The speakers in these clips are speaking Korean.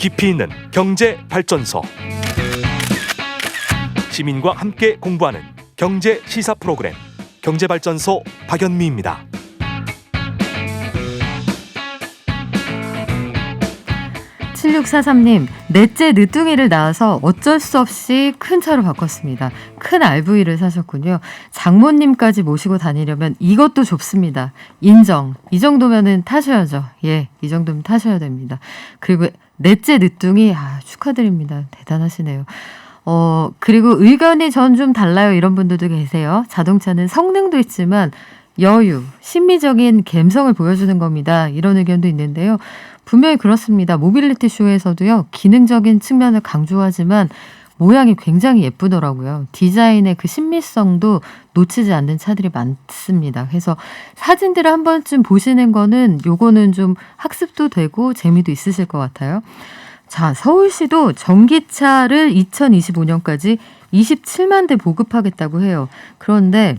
깊이 있는 경제 발전소. 시민과 함께 공부하는 경제 시사 프로그램 경제발전소 박연미입니다. (7643님) 넷째 늦둥이를 낳아서 어쩔 수 없이 큰 차로 바꿨습니다. 큰 RV를 사셨군요. 장모님까지 모시고 다니려면 이것도 좁습니다. 인정. 이 정도면은 타셔야죠. 예, 이 정도면 타셔야 됩니다. 그리고 넷째 늦둥이, 축하드립니다. 대단하시네요. 그리고 의견이 전 좀 달라요. 이런 분들도 계세요. 자동차는 성능도 있지만 여유, 심미적인 감성을 보여주는 겁니다. 이런 의견도 있는데요. 분명히 그렇습니다. 모빌리티 쇼에서도요, 기능적인 측면을 강조하지만 모양이 굉장히 예쁘더라고요. 디자인의 그 신미성도 놓치지 않는 차들이 많습니다. 그래서 사진들을 한 번쯤 보시는 거는 요거는 좀 학습도 되고 재미도 있으실 것 같아요. 자, 서울시도 전기차를 2025년까지 27만 대 보급하겠다고 해요. 그런데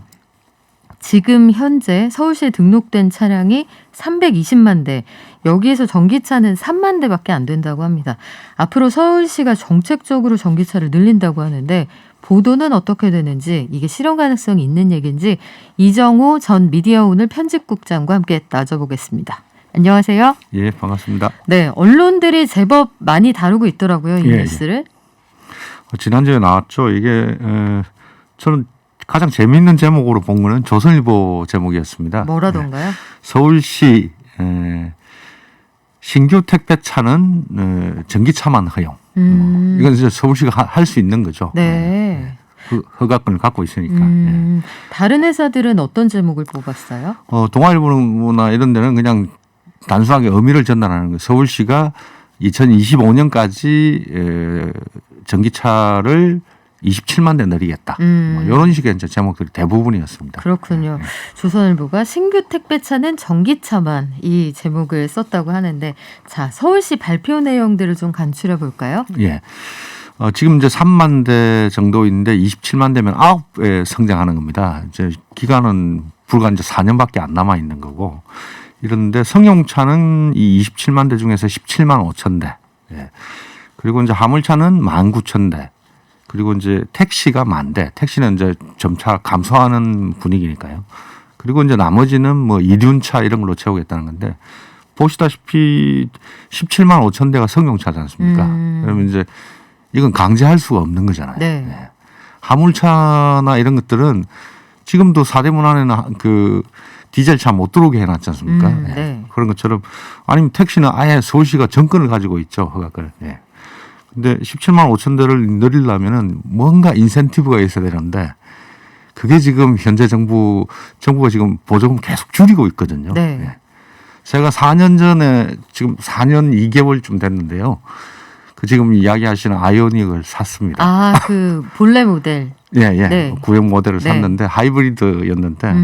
지금 현재 서울시에 등록된 차량이 320만 대, 여기에서 전기차는 3만 대밖에 안 된다고 합니다. 앞으로 서울시가 정책적으로 전기차를 늘린다고 하는데 보도는 어떻게 되는지, 이게 실현 가능성이 있는 얘기인지 이정호 전 미디어오늘 편집국장과 함께 따져보겠습니다. 안녕하세요. 예, 반갑습니다. 네, 언론들이 제법 많이 다루고 있더라고요, 이 뉴스를. 지난주에 나왔죠. 이게 저는 가장 재미있는 제목으로 본 거는 조선일보 제목이었습니다. 뭐라던가요? 서울시 신규 택배차는 전기차만 허용. 이건 이제 서울시가 할 수 있는 거죠. 네. 허가권을 갖고 있으니까. 다른 회사들은 어떤 제목을 뽑았어요? 동아일보나 이런 데는 그냥 단순하게 의미를 전달하는 거예요. 서울시가 2025년까지 전기차를 27만 대 늘리겠다. 이런 식의 이제 제목들이 대부분이었습니다. 그렇군요. 조선일보가 신규 택배차는 전기차만, 이 제목을 썼다고 하는데, 자, 서울시 발표 내용들을 좀 간추려 볼까요? 예. 지금 이제 3만 대 정도인데 27만 대면 9배 성장하는 겁니다. 이제 기간은 불과 이제 4년밖에 안 남아 있는 거고, 이런데 승용차는 이 27만 대 중에서 17만 5천 대. 예. 그리고 이제 화물차는 19,000대. 그리고 이제 택시가 10,000대. 택시는 이제 점차 감소하는 분위기니까요. 그리고 이제 나머지는 뭐 이륜차 이런 걸로 채우겠다는 건데, 보시다시피 17만 5천 대가 승용차지 않습니까? 그러면 이제 이건 강제할 수가 없는 거잖아요. 네. 네. 화물차나 이런 것들은 지금도 사대문 안에는 그 디젤차 못 들어오게 해놨지 않습니까? 네. 그런 것처럼, 아니면 택시는 아예 서울시가 정권을 가지고 있죠. 허가를. 네. 근데 17만 5천 대를 늘리려면은 뭔가 인센티브가 있어야 되는데, 그게 지금 현재 정부가 지금 보조금 계속 줄이고 있거든요. 네. 네. 제가 4년 전에, 지금 4년 2개월쯤 됐는데요. 그 지금 이야기하시는 아이오닉을 샀습니다. 그 본래 모델. 예. 네. 구형 모델을 네. 샀는데 하이브리드였는데,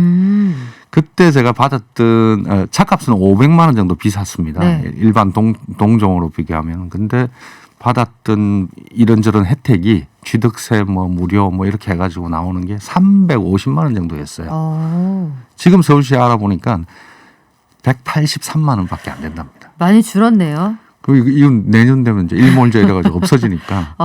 그때 제가 받았던 차값은 500만 원 정도 비쌌습니다. 네. 일반 동종으로 비교하면. 근데 받았던 이런저런 혜택이 취득세 뭐 무료 뭐 이렇게 해가지고 나오는 게 350만 원 정도였어요. 지금 서울시에 알아보니까 183만 원밖에 안 된답니다. 많이 줄었네요. 이건 내년 되면 이제 일몰제 이래가지고 없어지니까.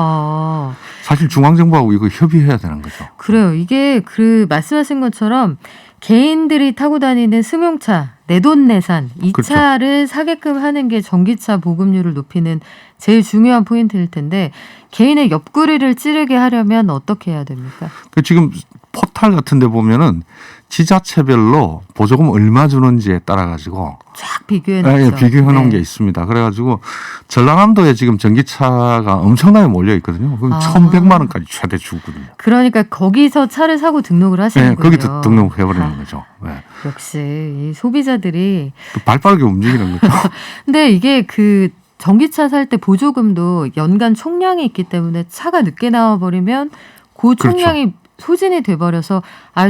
사실 중앙정부하고 이거 협의해야 되는 거죠. 그래요. 이게 말씀하신 것처럼 개인들이 타고 다니는 승용차, 내돈내산, 이 그렇죠. 차를 사게끔 하는 게 전기차 보급률을 높이는 제일 중요한 포인트일 텐데, 개인의 옆구리를 찌르게 하려면 어떻게 해야 됩니까? 지금 포탈 같은 데 보면은 지자체별로 보조금 얼마 주는지에 따라 가지고 쫙 비교해 놓죠. 예, 비교해 놓은 게 있습니다. 그래 가지고 전라남도에 지금 전기차가 엄청나게 몰려 있거든요. 그럼 1,100만 원까지 최대 주거든요. 그러니까 거기서 차를 사고 등록을 하시는 거예요. 거기 등록해 버리는 거죠. 네. 역시 이 소비자들이 발빠르게 움직이는 거죠. 근데 이게 전기차 살 때 보조금도 연간 총량이 있기 때문에 차가 늦게 나와 버리면 그 총량이 그렇죠. 소진이 돼버려서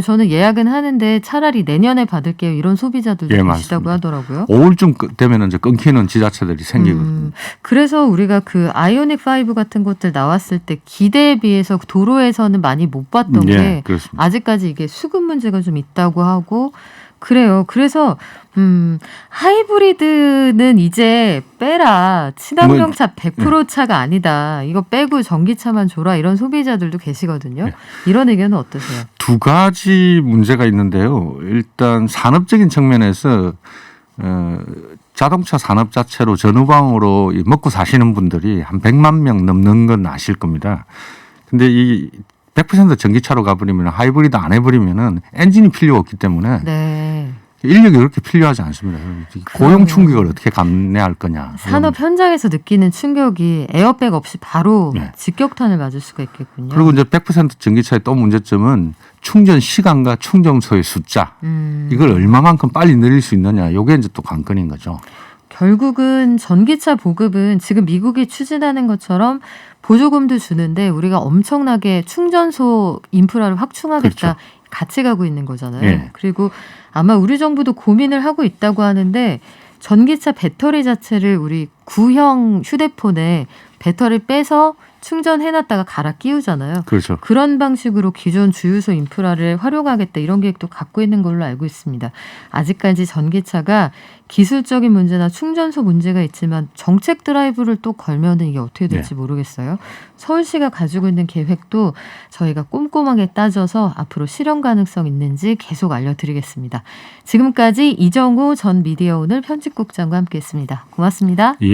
저는 예약은 하는데 차라리 내년에 받을게요, 이런 소비자들도 계시다고 하더라고요. 5월쯤 되면 이제 끊기는 지자체들이 생기거든요. 그래서 우리가 아이오닉 5 같은 것들 나왔을 때 기대에 비해서 도로에서는 많이 못 봤던 게 그렇습니다. 아직까지 이게 수급 문제가 좀 있다고 하고, 그래요. 그래서 하이브리드는 이제 빼라. 친환경차 100% 차가 아니다. 이거 빼고 전기차만 줘라. 이런 소비자들도 계시거든요. 네. 이런 의견은 어떠세요? 두 가지 문제가 있는데요. 일단 산업적인 측면에서 자동차 산업 자체로 전후방으로 먹고 사시는 분들이 한 100만 명 넘는 건 아실 겁니다. 근데 이 100% 전기차로 가버리면 하이브리드 안 해버리면은 엔진이 필요 없기 때문에 네. 인력이 그렇게 필요하지 않습니다. 고용 그러네요. 충격을 어떻게 감내할 거냐. 산업 현장에서 느끼는 충격이 에어백 없이 바로 네. 직격탄을 맞을 수가 있겠군요. 그리고 이제 100% 전기차의 또 문제점은 충전 시간과 충전소의 숫자. 이걸 얼마만큼 빨리 늘릴 수 있느냐. 이게 이제 또 관건인 거죠. 결국은 전기차 보급은 지금 미국이 추진하는 것처럼 보조금도 주는데 우리가 엄청나게 충전소 인프라를 확충하겠다. 그렇죠. 같이 가고 있는 거잖아요. 예. 그리고 아마 우리 정부도 고민을 하고 있다고 하는데 전기차 배터리 자체를 우리 구형 휴대폰에 배터리 빼서 충전해놨다가 갈아 끼우잖아요. 그렇죠. 그런 방식으로 기존 주유소 인프라를 활용하겠다 이런 계획도 갖고 있는 걸로 알고 있습니다. 아직까지 전기차가 기술적인 문제나 충전소 문제가 있지만 정책 드라이브를 또 걸면은 이게 어떻게 될지 모르겠어요. 서울시가 가지고 있는 계획도 저희가 꼼꼼하게 따져서 앞으로 실현 가능성 있는지 계속 알려드리겠습니다. 지금까지 이정우 전 미디어오늘 편집국장과 함께했습니다. 고맙습니다. 예.